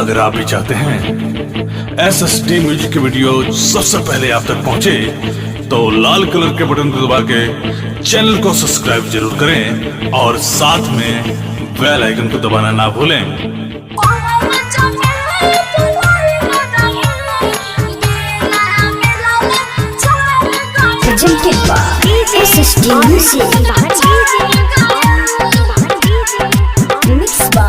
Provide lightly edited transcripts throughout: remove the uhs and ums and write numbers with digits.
अगर आप भी चाहते हैं SSD म्यूजिक की वीडियो सबसे पहले आप तक पहुंचे, तो लाल कलर के बटन को दबा के चैनल को सब्सक्राइब जरूर करें और साथ में बेल आइकन को दबाना ना भूलें। Presented by SSD Music. Mixed by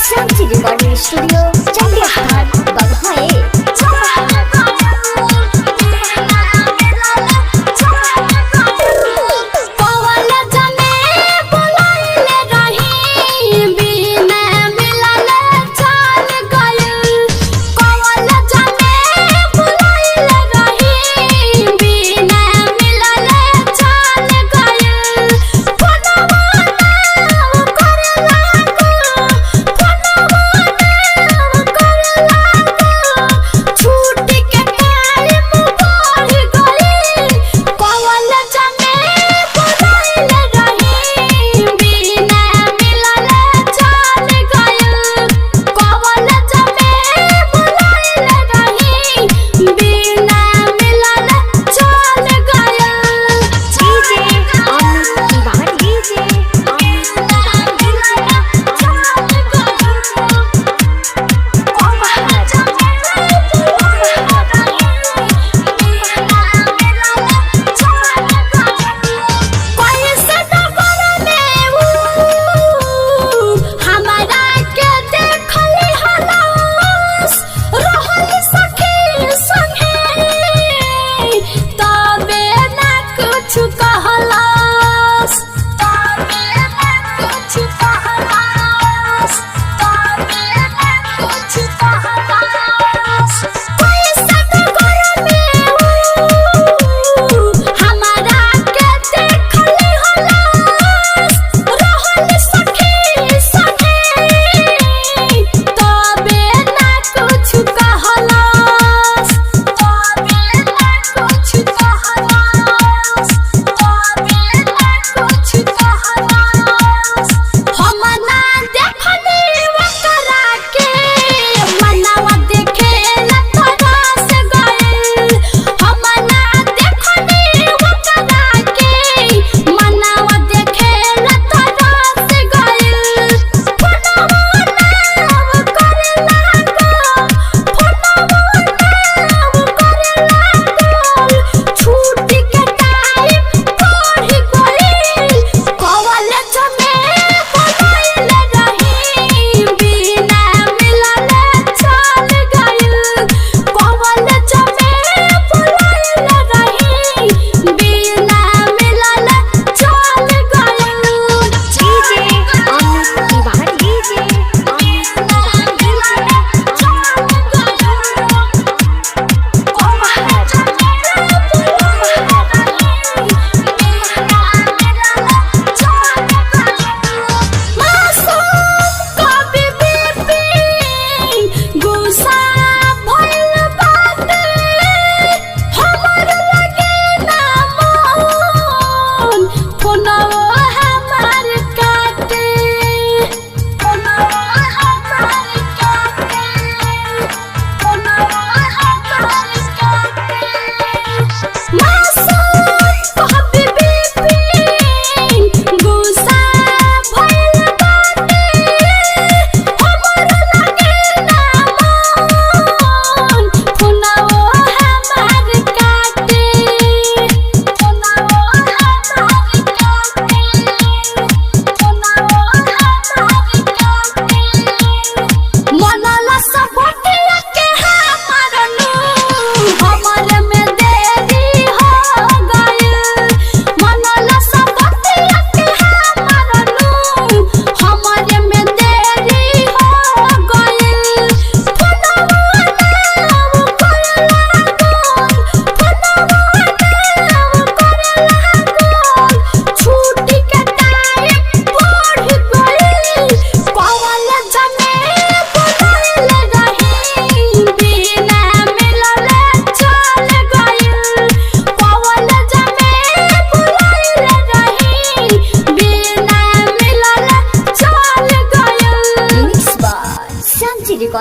Santi Recording Studio, Chandigarh, Baghae.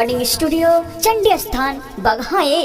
Recording studio Chandi स्थान बघाए।